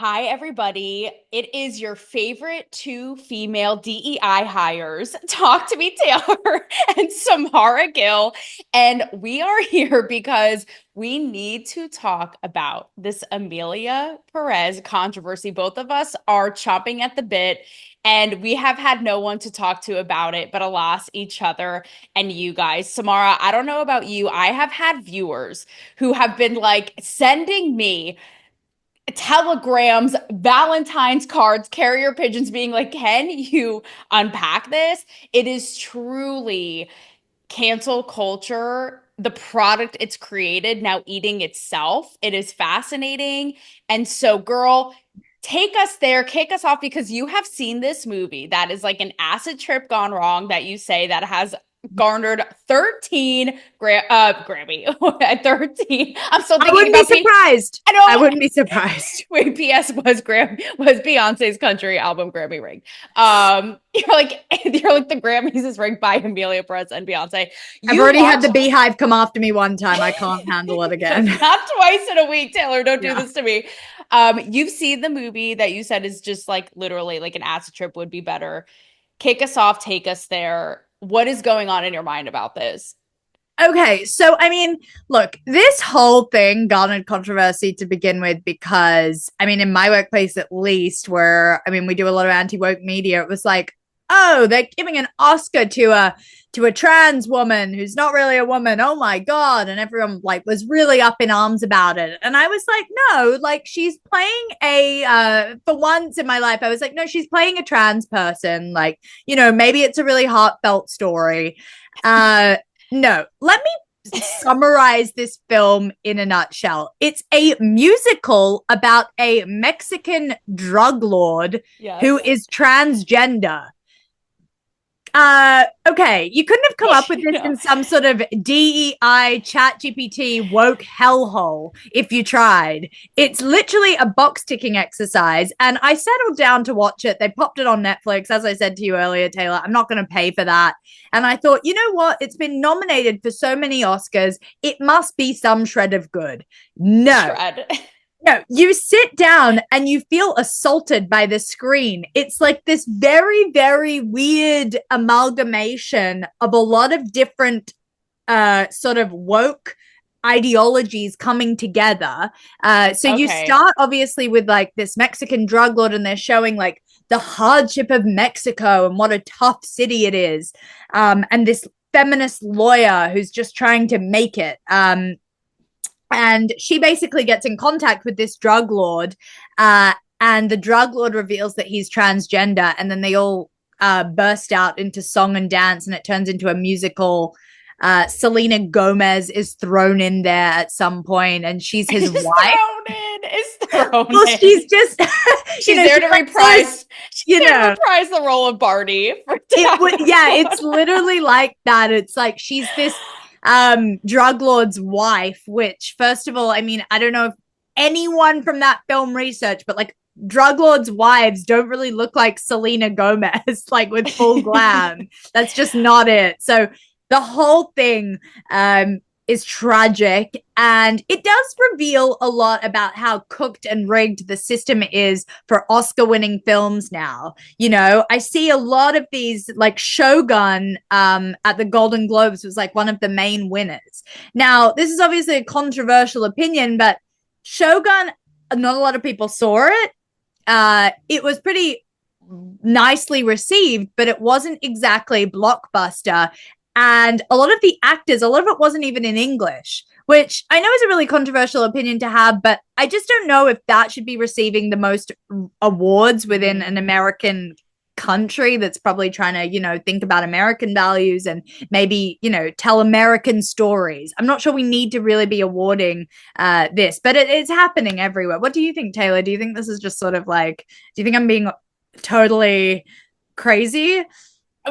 Hi, everybody. It is your favorite two female DEI hires, Talk to Me Taylor and Samara Gill. And we are here because we need to talk about this Emilia Perez controversy. Both of us are chomping at the bit, and we have had no one to talk to about it, but alas, each other and you guys. Samara, I don't know about you. I have had viewers who have been like sending me telegrams, Valentine's cards, carrier pigeons being like, can you unpack this? It is truly cancel culture, the product it's created now eating itself. It is fascinating. And so, girl, take us there, kick us off because you have seen this movie that is like an acid trip gone wrong that you say that has garnered 13 Grammy. 13. I'm still I thinking wouldn't be about P. surprised. I I know. wouldn't be surprised. Wait, PS was Beyonce's country album Grammy rigged. You're like the Grammys is rigged by Emilia Perez and Beyonce. I've You already had watch the beehive come after me one time. I can't handle it again. not twice in a week, Taylor. Don't do Yeah. this to me. You've seen the movie that you said is just like literally like an acid trip would be better. Kick us off, take us there. What is going on in your mind about this? Okay, so I mean, look, this whole thing garnered controversy to begin with because, I mean, in my workplace at least, where I mean, we do a lot of anti-woke media, it was like, oh, they're giving an Oscar to a trans woman who's not really a woman. Oh my God. And everyone like was really up in arms about it. And I was like, no, like she's playing for once in my life, I was like, no, she's playing a trans person. Like, maybe it's a really heartfelt story. No, let me summarize this film in a nutshell. It's a musical about a Mexican drug lord who Yes. is transgender. Okay, you couldn't have come up with this Yeah. in some sort of DEI chat GPT woke hellhole if you tried. It's literally a box ticking exercise, and I settled down to watch it. They popped it on Netflix, as I said to you earlier, Taylor. I'm not going to pay for that. And I thought, you know what? It's been nominated for so many Oscars. It must be some shred of good. No, Shred. no, you sit down and you feel assaulted by the screen. It's like this very, very weird amalgamation of a lot of different sort of woke ideologies coming together. So you Okay. start obviously with like this Mexican drug lord, and they're showing like the hardship of Mexico and what a tough city it is. And this feminist lawyer who's just trying to make it. And she basically gets in contact with this drug lord, and the drug lord reveals that he's transgender, and then they all burst out into song and dance, and it turns into a musical. Selena Gomez is thrown in there at some point, and she's his Is wife. thrown in. Is thrown Well, in. she's just, She's there she's to like so, reprise. She's you there to know, reprise the role of Barney for it would, yeah, Dad. it's literally like that. It's like she's this drug lord's wife, which first of all, I mean, I don't know if anyone from that film research, but like drug lords' wives don't really look like Selena Gomez, like with full glam. That's just not it. So the whole thing is tragic, and it does reveal a lot about how cooked and rigged the system is for Oscar winning films now. I see a lot of these, like Shogun at the Golden Globes was like one of the main winners. Now, this is obviously a controversial opinion, but Shogun, not a lot of people saw it. It was pretty nicely received, but it wasn't exactly blockbuster. And a lot of the actors, a lot of it wasn't even in English, which I know is a really controversial opinion to have, but I just don't know if that should be receiving the most awards within an American country that's probably trying to, think about American values and maybe, tell American stories. I'm not sure we need to really be awarding this, but it's happening everywhere. What do you think, Taylor? Do you think this is just sort of like, do you think I'm being totally crazy?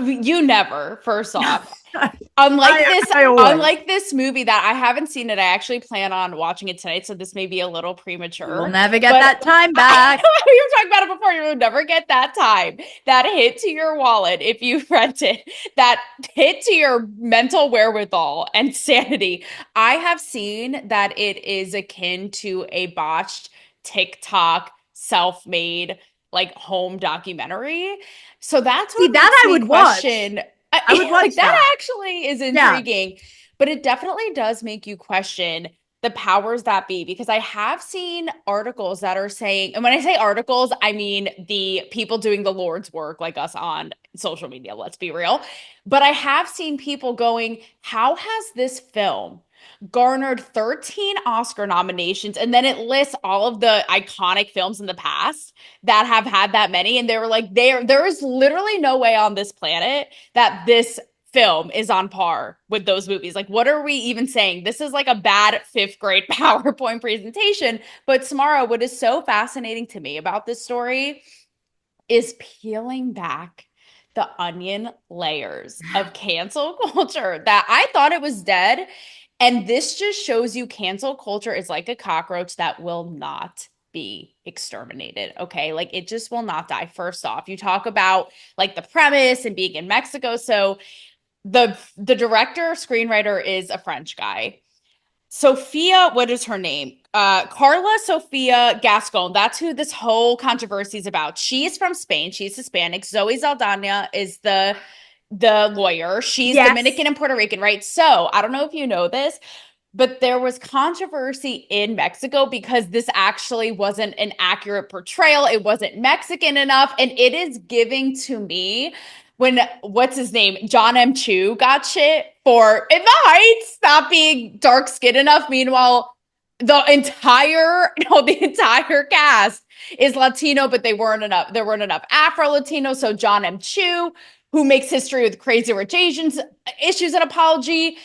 You never, first off. I, Unlike this, I always. unlike this movie that I haven't seen it, I actually plan on watching it tonight, so this may be a little You'll premature. never get But that time back. we were talking about it before. You will never get that time, that hit to your wallet if you rent it, that hit to your mental wherewithal and sanity. I have seen that it is akin to a botched TikTok self-made like home documentary. So that's See, what that makes I me would watch. question. I would watch Like that that. actually is Yeah. intriguing, but it definitely does make you question the powers that be, because I have seen articles that are saying, and when I say articles, I mean the people doing the Lord's work like us on social media, let's be real. But I have seen people going, how has this film garnered 13 Oscar nominations? And then it lists all of the iconic films in the past that have had that many. And they were like, there is literally no way on this planet that this film is on par with those movies. Like, what are we even saying? This is like a bad fifth grade PowerPoint presentation. But Samara, what is so fascinating to me about this story is peeling back the onion layers of cancel culture that I thought it was dead. And this just shows you cancel culture is like a cockroach that will not be exterminated. Okay. Like it just will not die. First off, you talk about like the premise and being in Mexico. So the director, screenwriter is a French guy. Sophia, what is her name? Karla Sofia Gascon. That's who this whole controversy is about. She's from Spain. She's Hispanic. Zoe Saldana is the lawyer. She's Yes. Dominican and Puerto Rican, right? So I don't know if you know this, but there was controversy in Mexico because this actually wasn't an accurate portrayal. It wasn't Mexican enough. And it is giving to me when, what's his name? John M. Chu got shit for in the Heights not being dark skinned enough. Meanwhile, the entire cast is Latino, but they weren't enough. There weren't enough Afro Latino. So John M. Chu, who makes history with Crazy Rich Asians, issues an apology.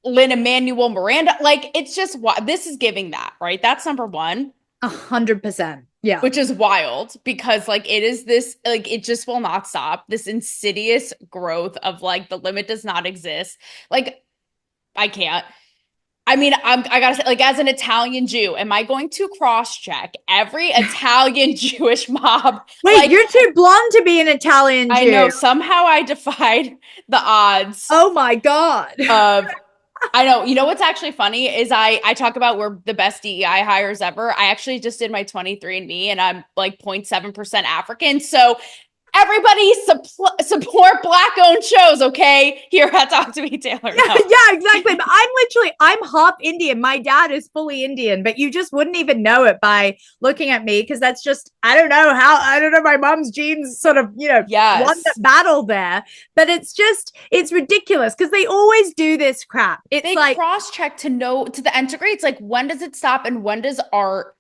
Lin-Manuel Miranda. Like, it's just this is giving that, right? That's number one, 100%. Yeah. which is wild because, like, it is this, like, it just will not stop. This insidious growth of, like, the limit does not exist. Like, I can't. I mean, I gotta say, like, as an Italian Jew, am I going to cross-check every Italian Jewish mob? Wait, Like, you're too blonde to be an Italian I Jew. know somehow I defied the odds Oh my God. of I know. You know what's actually funny is I talk about we're the best DEI hires ever. I actually just did my 23andMe and I'm like 0.7% African. So everybody support black owned shows, okay? Here at Talk to Me Taylor. Yeah, No. yeah, exactly. But I'm half Indian. My dad is fully Indian, but you just wouldn't even know it by looking at me because that's just, I don't know, my mom's genes sort of, won the Yes. battle there. But it's ridiculous because they always do this crap. It's They like, cross check to know to the integrate. It's like when does it stop and when does art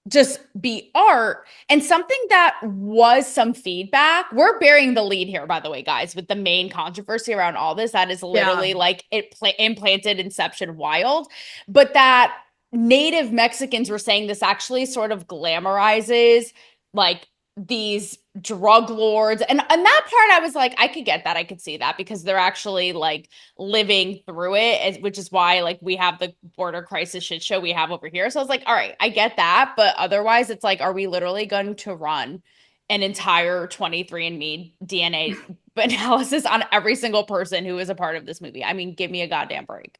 just be art? And something that was some feedback, we're bearing the lead here, by the way, guys, with the main controversy around all this. That is yeah, literally like it implanted Inception wild, but that native Mexicans were saying this actually sort of glamorizes like these drug lords. And that part I was like, I could get that. I could see that because they're actually like living through it, which is why like we have the border crisis shit show we have over here. So I was like, all right, I get that, but otherwise it's like, are we literally going to run an entire 23andMe DNA analysis on every single person who is a part of this movie? I mean, give me a goddamn break.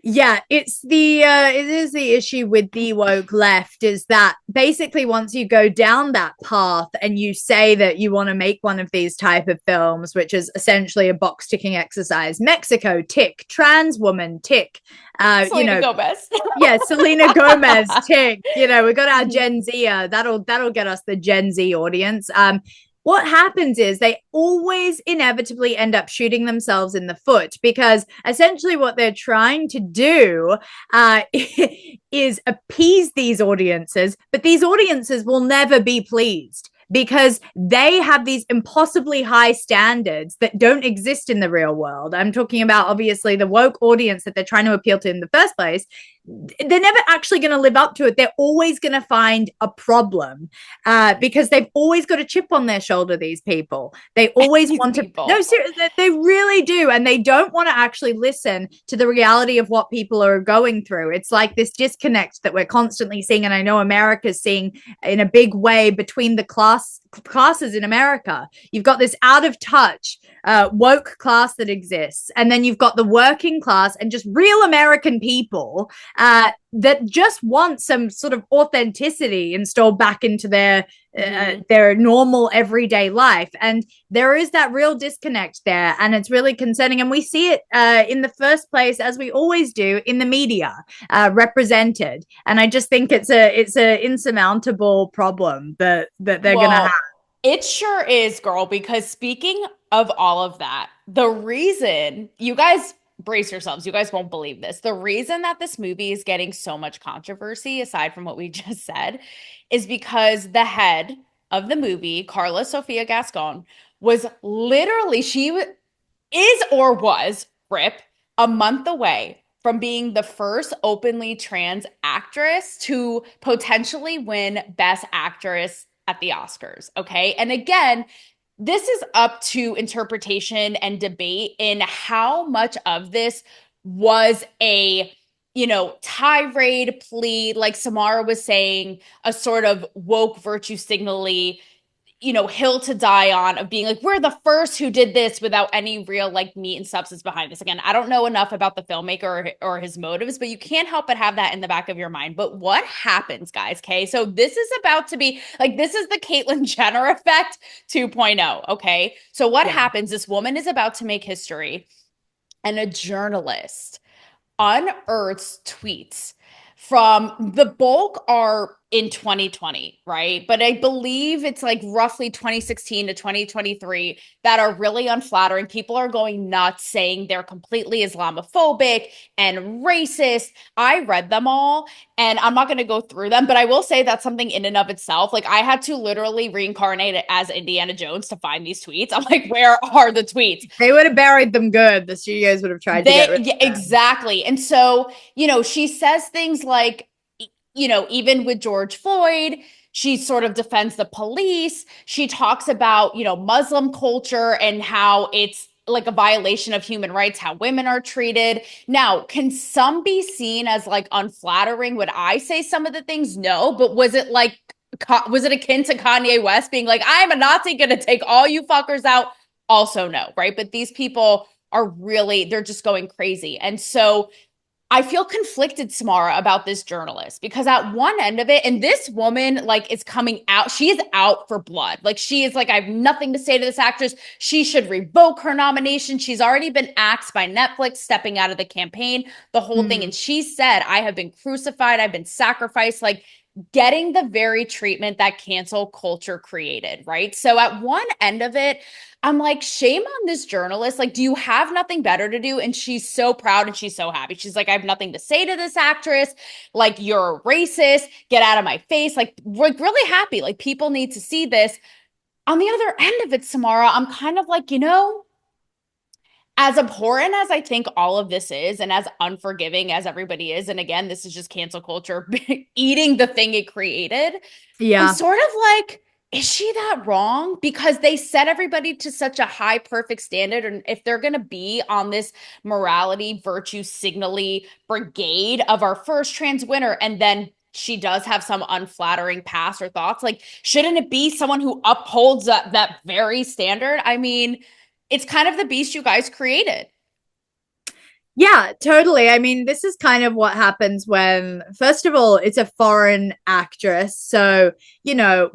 yeah, it is the issue with the woke left is that basically once you go down that path and you say that you want to make one of these type of films, which is essentially a box ticking exercise, Mexico tick, trans woman tick, Selena Gomez. yeah, Selena Gomez tick, we got our Gen Z, that'll get us the Gen Z audience. What happens is they always inevitably end up shooting themselves in the foot because essentially what they're trying to do is appease these audiences, but these audiences will never be pleased because they have these impossibly high standards that don't exist in the real world. I'm talking about obviously the woke audience that they're trying to appeal to in the first place. They're never actually going to live up to it. They're always going to find a problem because they've always got a chip on their shoulder. These people, they always These want to. people. No, seriously, they really do, and they don't want to actually listen to the reality of what people are going through. It's like this disconnect that we're constantly seeing, and I know America's seeing in a big way between the classes in America. You've got this out of touch woke class that exists, and then you've got the working class and just real American people that just want some sort of authenticity installed back into Mhm. their normal everyday life. And there is that real disconnect there, and it's really concerning. And we see it in the first place, as we always do, in the media, represented. And I just think it's a insurmountable problem that they're gonna have. Well, it sure is, girl, because speaking of all of that, the reason you guys brace yourselves, you guys won't believe this. The reason that this movie is getting so much controversy, aside from what we just said, is because the head of the movie, Karla Sofia Gascon, was literally, is or was, RIP, a month away from being the first openly trans actress to potentially win Best Actress at the Oscars. Okay. And again, this is up to interpretation and debate in how much of this was a tirade plea, like Samara was saying, a sort of woke virtue signally, hill to die on, of being like, we're the first who did this, without any real like meat and substance behind this. Again, I don't know enough about the filmmaker or his motives, but you can't help but have that in the back of your mind. But what happens, guys? Okay. So this is about to be like, this is the Caitlyn Jenner effect 2.0. Okay. So what Yeah. happens? This woman is about to make history, and a journalist unearths tweets from, the bulk are in 2020, right? But I believe it's like roughly 2016 to 2023 that are really unflattering. People are going nuts saying they're completely Islamophobic and racist. I read them all, and I'm not going to go through them, but I will say that's something in and of itself. Like, I had to literally reincarnate it as Indiana Jones to find these tweets. I'm like, where are the tweets? They would have buried them good. The studios would have tried to get rid Yeah, of them. exactly. And so, she says things like, even with George Floyd, she sort of defends the police. She talks about, Muslim culture and how it's like a violation of human rights, how women are treated. Now, can some be seen as like unflattering? Would I say some of the things? No, but was it akin to Kanye West being like, I'm a Nazi, gonna take all you fuckers out? Also, no, right? But these people are really, they're just going crazy. And so I feel conflicted, Samara, about this journalist, because at one end of it, and this woman like is coming out, she is out for blood. Like, she is like, I have nothing to say to this actress. She should revoke her nomination. She's already been axed by Netflix, stepping out of the campaign, the whole thing. Mm. And she said, I have been crucified, I've been sacrificed, like getting the very treatment that cancel culture created, right? So at one end of it, I'm like, shame on this journalist. Like, do you have nothing better to do? And she's so proud and she's so happy. She's like, I have nothing to say to this actress. Like, you're a racist. Get out of my face. Like, we're really happy. Like, people need to see this. On the other end of it, Samara, I'm kind of like, as abhorrent as I think all of this is, and as unforgiving as everybody is, and again, this is just cancel culture eating the thing it created, I'm Yeah. sort of like, is she that wrong? Because they set everybody to such a high, perfect standard. And if they're going to be on this morality, virtue, signally brigade of our first trans winner, and then she does have some unflattering past or thoughts, like, shouldn't it be someone who upholds that very standard? I mean, it's kind of the beast you guys created. Yeah, totally. I mean, this is kind of what happens when, first of all, it's a foreign actress. So,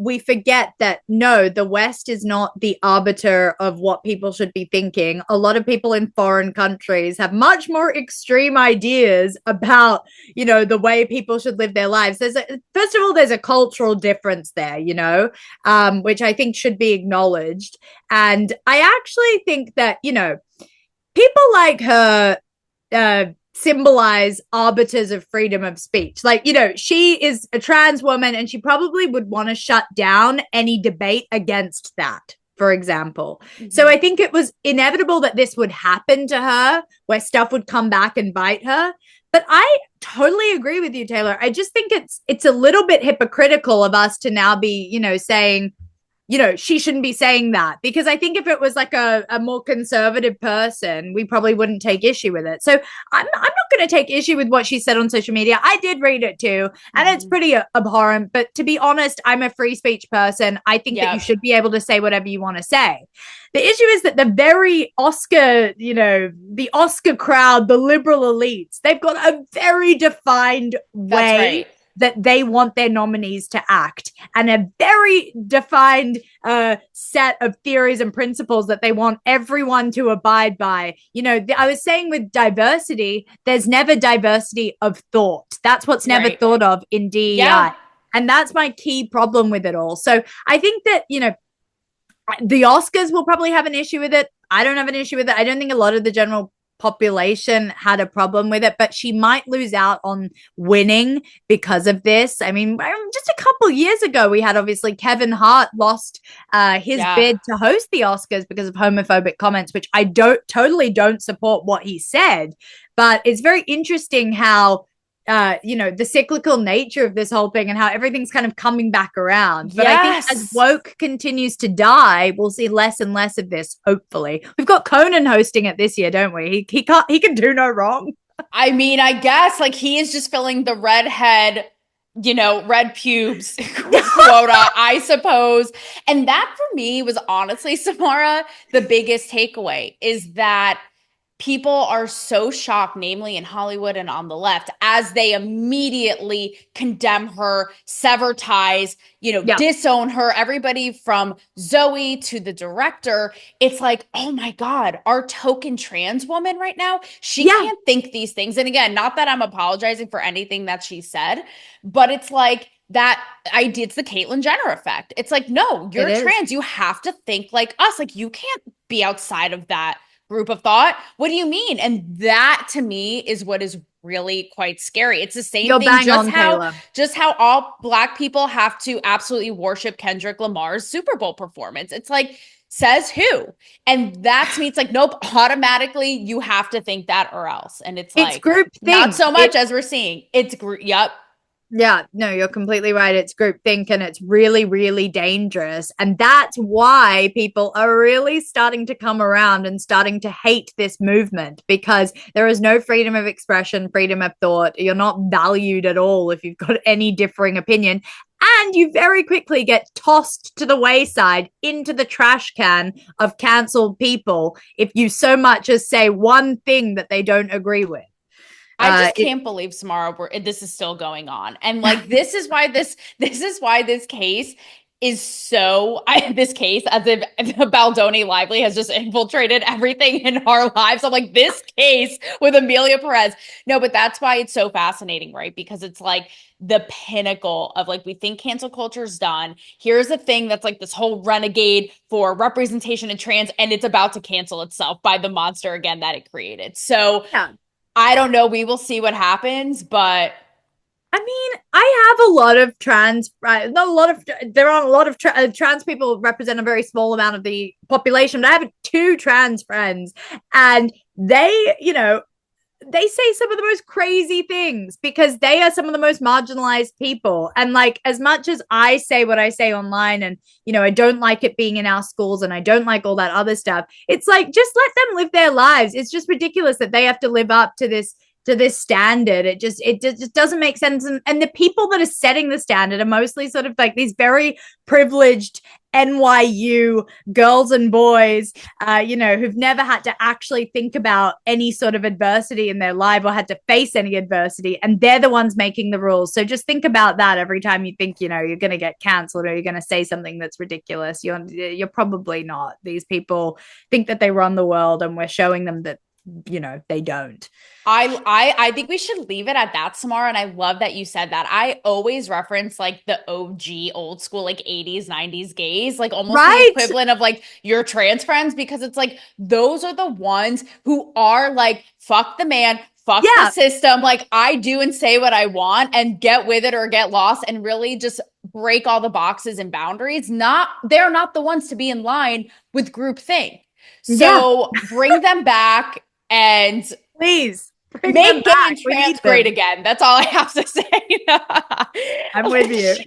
we forget that no, the West is not the arbiter of what people should be thinking. A lot of people in foreign countries have much more extreme ideas about, the way people should live their lives. First of all, there's a cultural difference there, which I think should be acknowledged. And I actually think that, people like her symbolize arbiters of freedom of speech. Like, she is a trans woman and she probably would want to shut down any debate against that, for example. So Mm-hmm. I think it was inevitable that this would happen to her, where stuff would come back and bite her. But I totally agree with you, Taylor. I just think it's a little bit hypocritical of us to now be, saying, she shouldn't be saying that, because I think if it was like a more conservative person, we probably wouldn't take issue with it. So I'm not going going to take issue with what she said on social media. I did read it too, and it's Mhm. pretty abhorrent. But to be honest, I'm a free speech person. I think that you Yep. should be able to say whatever you want to say. The issue is that the very Oscar, the Oscar crowd, the liberal elites, they've got a very defined That's way right. that they want their nominees to act and a very defined set of theories and principles that they want everyone to abide by. I was saying with diversity, there's never diversity of thought. That's what's never Right. thought of in DEI. Yeah. And that's my key problem with it all. So I think that, the Oscars will probably have an issue with it. I don't have an issue with it. I don't think a lot of the general population had a problem with it, but she might lose out on winning because of this. I mean, just a couple years ago, we had obviously Kevin Hart lost his Yeah. bid to host the Oscars because of homophobic comments, which I don't support what he said, but it's very interesting how the cyclical nature of this whole thing and how everything's kind of coming back around. But I think as Yes. woke continues to die, we'll see less and less of this, hopefully. We've got Conan hosting it this year, don't we? He can do no wrong. I mean, I guess like he is just filling the redhead, red pubes quota, I suppose. And that for me was honestly, Samara, the biggest takeaway is that people are so shocked, namely in Hollywood and on the left, as they immediately condemn her, sever ties, Yeah. disown her. Everybody from Zoe to the director, it's like, oh my God, our token trans woman right now, she Yeah. can't think these things. And again, not that I'm apologizing for anything that she said, but it's like, that idea, it's the Caitlyn Jenner effect. It's like, no, It you're is. trans. You have to think like us. Like, you can't be outside of that group of thought. What do you mean? And that to me is what is really quite scary. It's the same You're thing, bang just on, how Kayla. just how all black people have to absolutely worship Kendrick Lamar's Super Bowl performance. It's like, says who? And that to me, it's like, nope, automatically you have to think that or else. And it's It's like, group not think. so much as we're seeing. Yep. Yeah, no, you're completely right. It's groupthink and it's really, really dangerous. And that's why people are really starting to come around and starting to hate this movement because there is no freedom of expression, freedom of thought. You're not valued at all if you've got any differing opinion. And you very quickly get tossed to the wayside into the trash can of canceled people if you so much as say one thing that they don't agree with. I just It can't believe Samara, this is still going on. And like this is why this case is this case, as if Baldoni Lively has just infiltrated everything in our lives. I'm like, this case with Emilia Perez. No, but that's why it's so fascinating, right? Because it's like the pinnacle of like, we think cancel culture's done. Here's a thing that's like this whole renegade for representation in trans, and it's about to cancel itself by the monster again that it created. So yeah, I don't know. We will see what happens, but I mean, I have a lot of not a lot of, there aren't a lot of trans people represent a very small amount of the population. But I have two trans friends, and they say some of the most crazy things because they are some of the most marginalized people. And like, as much as I say what I say online and, I don't like it being in our schools and I don't like all that other stuff, it's like, just let them live their lives. It's just ridiculous that they have to live up to this standard. It just doesn't make sense. And the people that are setting the standard are mostly sort of like these very privileged NYU girls and boys, who've never had to actually think about any sort of adversity in their life or had to face any adversity. And they're the ones making the rules. So just think about that every time you think, you're going to get canceled or you're going to say something that's ridiculous. You're probably not. These people think that they run the world and we're showing them that, they don't. I think we should leave it at that, Samara. And I love that you said that. I always reference like the OG old school, like 80s, 90s gays, like almost the Right? equivalent of like your trans friends, because it's like those are the ones who are like, fuck the man, fuck the Yeah. system. Like, I do and say what I want and get with it or get lost and really just break all the boxes and boundaries. They're not the ones to be in line with groupthink. Yeah. So bring them back and Please bring them make gay back. and We need trans great them. again. That's all I have to say. I'm with you.